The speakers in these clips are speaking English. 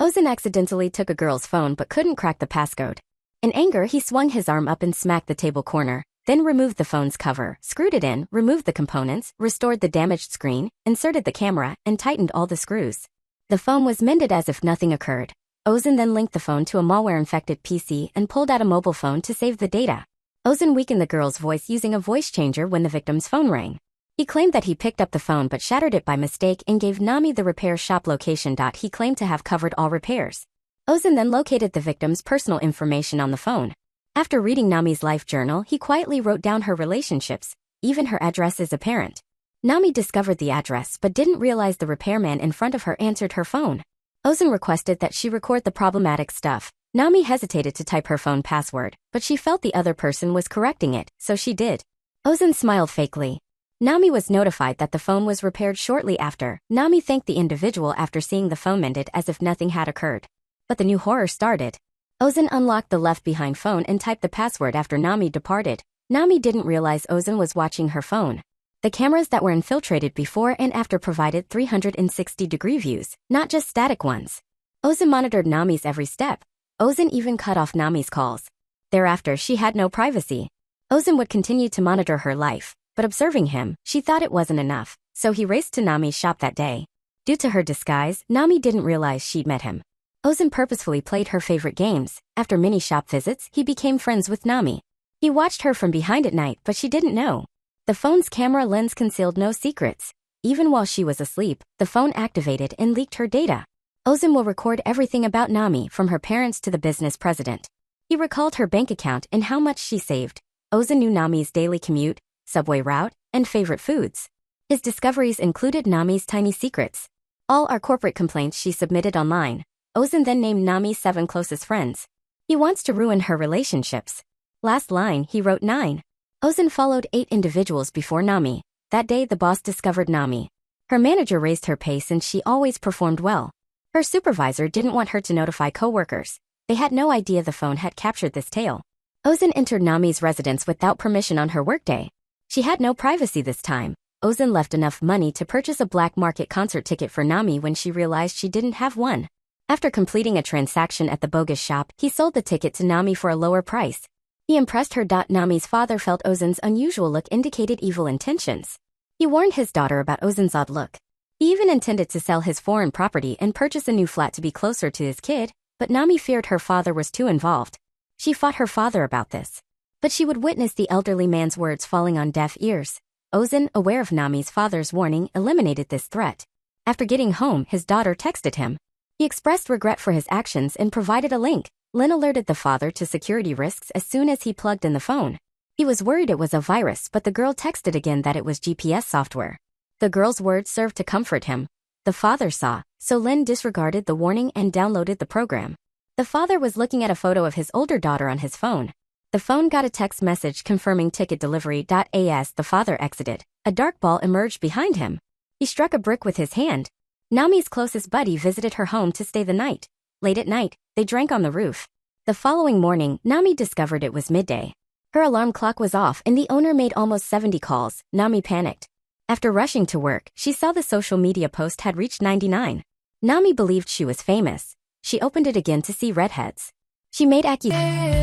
Ozan accidentally took a girl's phone but couldn't crack the passcode. In anger, he swung his arm up and smacked the table corner, then removed the phone's cover, screwed it in, removed the components, restored the damaged screen, inserted the camera, and tightened all the screws. The phone was mended as if nothing occurred. Ozan then linked the phone to a malware-infected PC and pulled out a mobile phone to save the data. Ozan weakened the girl's voice using a voice changer when the victim's phone rang. He claimed that he picked up the phone but shattered it by mistake and gave Nami the repair shop location. He claimed to have covered all repairs. Ozan then located the victim's personal information on the phone. After reading Nami's life journal, he quietly wrote down her relationships. Even her address is apparent. Nami discovered the address but didn't realize the repairman in front of her answered her phone. Ozan requested that she record the problematic stuff. Nami hesitated to type her phone password, but she felt the other person was correcting it, so she did. Ozan smiled fakely. Nami was notified that the phone was repaired shortly after. Nami thanked the individual after seeing the phone mended as if nothing had occurred. But the new horror started. Ozan unlocked the left-behind phone and typed the password after Nami departed. Nami didn't realize Ozan was watching her phone. The cameras that were infiltrated before and after provided 360-degree views, not just static ones. Ozan monitored Nami's every step. Ozan even cut off Nami's calls. Thereafter, she had no privacy. Ozan would continue to monitor her life, but observing him, she thought it wasn't enough, so he raced to Nami's shop that day. Due to her disguise, Nami didn't realize she'd met him. Ozan purposefully played her favorite games. After many shop visits, he became friends with Nami. He watched her from behind at night, but she didn't know. The phone's camera lens concealed no secrets. Even while she was asleep, the phone activated and leaked her data. Ozan will record everything about Nami, from her parents to the business president. He recalled her bank account and how much she saved. Ozan knew Nami's daily commute, subway route, and favorite foods. His discoveries included Nami's tiny secrets. All are corporate complaints she submitted online. Ozan then named Nami's 7 closest friends. He wants to ruin her relationships. Last line, he wrote 9. Ozan followed 8 individuals before Nami. That day, the boss discovered Nami. Her manager raised her pace and she always performed well. Her supervisor didn't want her to notify coworkers. They had no idea the phone had captured this tale. Ozan entered Nami's residence without permission on her workday. She had no privacy this time. Ozan left enough money to purchase a black market concert ticket for Nami when she realized she didn't have one. After completing a transaction at the bogus shop, he sold the ticket to Nami for a lower price. He impressed her. Nami's father felt Ozan's unusual look indicated evil intentions. He warned his daughter about Ozan's odd look. He even intended to sell his foreign property and purchase a new flat to be closer to his kid, but Nami feared her father was too involved. She fought her father about this. But she would witness the elderly man's words falling on deaf ears. Ozan, aware of Nami's father's warning, eliminated this threat. After getting home, his daughter texted him. He expressed regret for his actions and provided a link. Lynn alerted the father to security risks as soon as he plugged in the phone. He was worried it was a virus, but the girl texted again that it was GPS software. The girl's words served to comfort him. The father saw, so Lynn disregarded the warning and downloaded the program. The father was looking at a photo of his older daughter on his phone. The phone got a text message confirming ticket delivery. As the father exited, a dark ball emerged behind him. He struck a brick with his hand. Nami's closest buddy visited her home to stay the night. Late at night, they drank on the roof. The following morning, Nami discovered it was midday. Her alarm clock was off and the owner made almost 70 calls. Nami panicked. After rushing to work, she saw the social media post had reached 99. Nami believed she was famous. She opened it again to see redheads. She made accusations.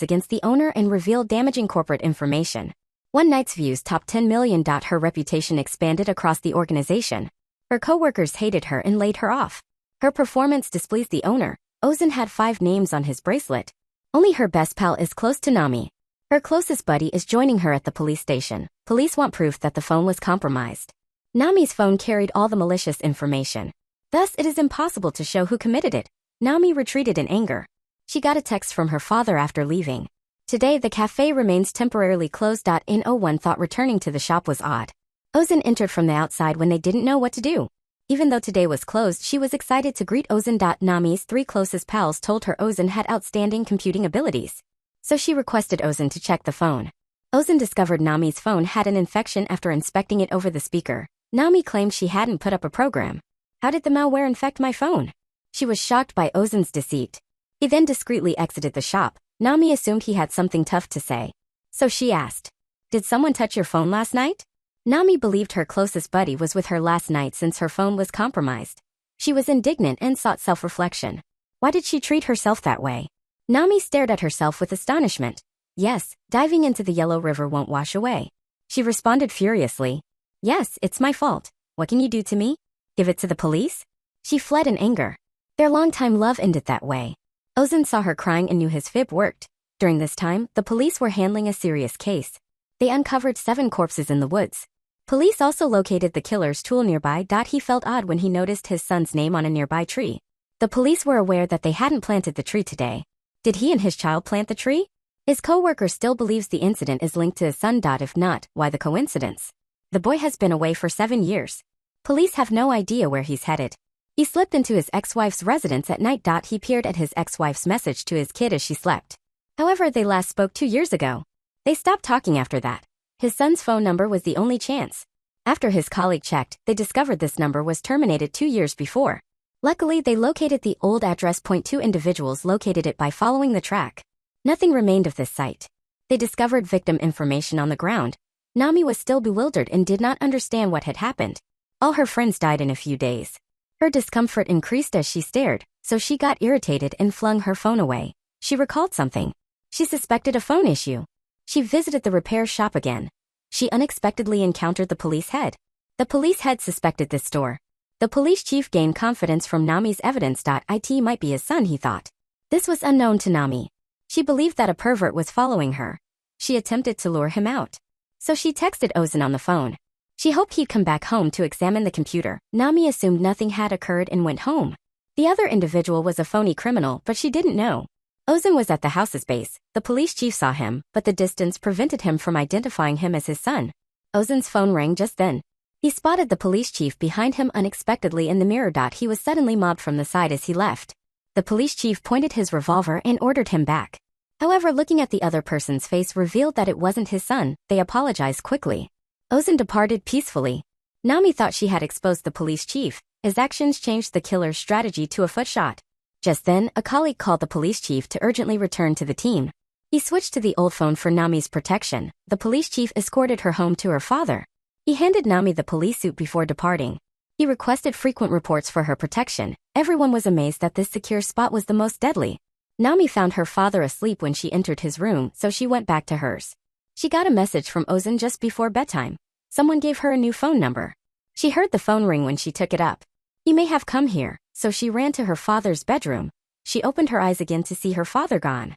Against the owner and revealed damaging corporate information. One night's views topped 10 million. Her reputation expanded across the organization. Her coworkers hated her and laid her off. Her performance displeased the owner. Ozan had 5 names on his bracelet. Only her best pal is close to Nami. Her closest buddy is joining her at the police station. Police want proof that the phone was compromised. Nami's phone carried all the malicious information. Thus, it is impossible to show who committed it. Nami retreated in anger. She got a text from her father after leaving. Today, the cafe remains temporarily closed. No one thought returning to the shop was odd. Ozan entered from the outside when they didn't know what to do. Even though today was closed, she was excited to greet Ozan. Nami's 3 closest pals told her Ozan had outstanding computing abilities. So she requested Ozan to check the phone. Ozan discovered Nami's phone had an infection after inspecting it over the speaker. Nami claimed she hadn't put up a program. How did the malware infect my phone? She was shocked by Ozan's deceit. He then discreetly exited the shop. Nami assumed he had something tough to say. So she asked, "Did someone touch your phone last night?" Nami believed her closest buddy was with her last night since her phone was compromised. She was indignant and sought self-reflection. Why did she treat herself that way? Nami stared at herself with astonishment. Yes, diving into the Yellow River won't wash away. She responded furiously. Yes, it's my fault. What can you do to me? Give it to the police? She fled in anger. Their longtime love ended that way. Ozan saw her crying and knew his fib worked. During this time, the police were handling a serious case. They uncovered 7 corpses in the woods. Police also located the killer's tool nearby. He felt odd when he noticed his son's name on a nearby tree. The police were aware that they hadn't planted the tree today. Did he and his child plant the tree? His co-worker still believes the incident is linked to his son. If not, why the coincidence? The boy has been away for 7 years. Police have no idea where he's headed. He slipped into his ex-wife's residence at night. He peered at his ex-wife's message to his kid as she slept. However, they last spoke 2 years ago. They stopped talking after that. His son's phone number was the only chance. After his colleague checked, they discovered this number was terminated 2 years before. Luckily, they located the old address. 2 individuals located it by following the track. Nothing remained of this site. They discovered victim information on the ground. Nami was still bewildered and did not understand what had happened. All her friends died in a few days. Her discomfort increased as she stared, so she got irritated and flung her phone away. She recalled something. She suspected a phone issue. She visited the repair shop again. She unexpectedly encountered the police head. The police head suspected this store. The police chief gained confidence from Nami's evidence. It might be his son, he thought. This was unknown to Nami. She believed that a pervert was following her. She attempted to lure him out. So she texted Ozan on the phone. She hoped he'd come back home to examine the computer. Nami assumed nothing had occurred and went home. The other individual was a phony criminal, but she didn't know. Ozan was at the house's base. The police chief saw him, but the distance prevented him from identifying him as his son. Ozan's phone rang just then. He spotted the police chief behind him unexpectedly in the mirror. He was suddenly mobbed from the side as he left. The police chief pointed his revolver and ordered him back. However, looking at the other person's face revealed that it wasn't his son. They apologized quickly. Ozan departed peacefully. Nami thought she had exposed the police chief. His actions changed the killer's strategy to a foot shot. Just then, a colleague called the police chief to urgently return to the team. He switched to the old phone for Nami's protection. The police chief escorted her home to her father. He handed Nami the police suit before departing. He requested frequent reports for her protection. Everyone was amazed that this secure spot was the most deadly. Nami found her father asleep when she entered his room, so she went back to hers. She got a message from Ozan just before bedtime. Someone gave her a new phone number. She heard the phone ring when she took it up. He may have come here, so she ran to her father's bedroom. She opened her eyes again to see her father gone.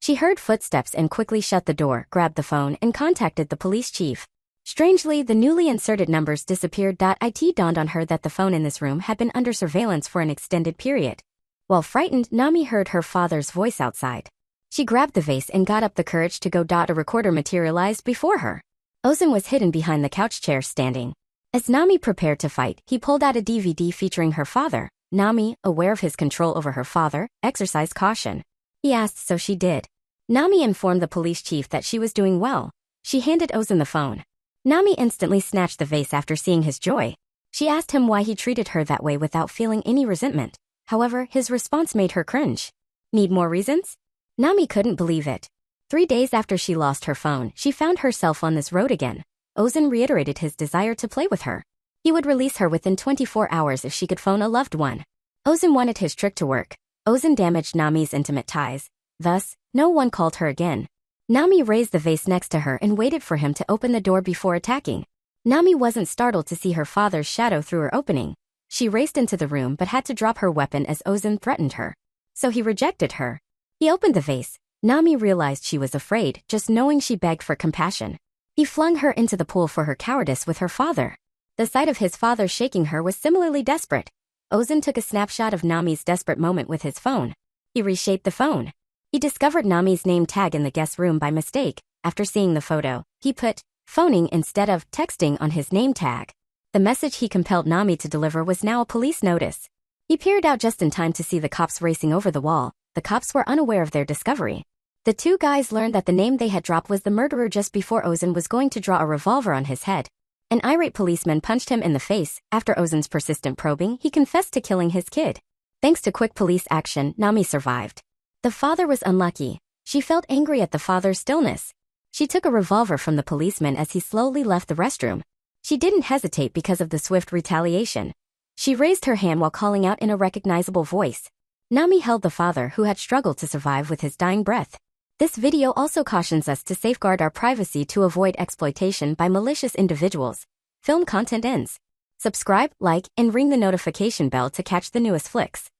She heard footsteps and quickly shut the door, grabbed the phone, and contacted the police chief. Strangely, the newly inserted numbers disappeared. It dawned on her that the phone in this room had been under surveillance for an extended period. While frightened, Nami heard her father's voice outside. She grabbed the vase and got up the courage to go. A recorder materialized before her. Ozan was hidden behind the couch chair standing. As Nami prepared to fight, he pulled out a DVD featuring her father. Nami, aware of his control over her father, exercised caution. He asked, so she did. Nami informed the police chief that she was doing well. She handed Ozan the phone. Nami instantly snatched the vase after seeing his joy. She asked him why he treated her that way without feeling any resentment. However, his response made her cringe. Need more reasons? Nami couldn't believe it. 3 days after she lost her phone, she found herself on this road again. Ozan reiterated his desire to play with her. He would release her within 24 hours if she could phone a loved one. Ozan wanted his trick to work. Ozan damaged Nami's intimate ties. Thus, no one called her again. Nami raised the vase next to her and waited for him to open the door before attacking. Nami wasn't startled to see her father's shadow through her opening. She raced into the room but had to drop her weapon as Ozan threatened her. So he rejected her. He opened the vase. Nami realized she was afraid, just knowing she begged for compassion. He flung her into the pool for her cowardice with her father. The sight of his father shaking her was similarly desperate. Ozan took a snapshot of Nami's desperate moment with his phone. He reshaped the phone. He discovered Nami's name tag in the guest room by mistake. After seeing the photo, he put phoning instead of texting on his name tag. The message he compelled Nami to deliver was now a police notice. He peered out just in time to see the cops racing over the wall. The cops were unaware of their discovery. The two guys learned that the name they had dropped was the murderer just before Ozan was going to draw a revolver on his head. An irate policeman punched him in the face. After Ozan's persistent probing, he confessed to killing his kid. Thanks to quick police action, Nami survived. The father was unlucky. She felt angry at the father's stillness. She took a revolver from the policeman as he slowly left the restroom. She didn't hesitate because of the swift retaliation. She raised her hand while calling out in a recognizable voice. Nami held the father who had struggled to survive with his dying breath. This video also cautions us to safeguard our privacy to avoid exploitation by malicious individuals. Film content ends. Subscribe, like, and ring the notification bell to catch the newest flicks.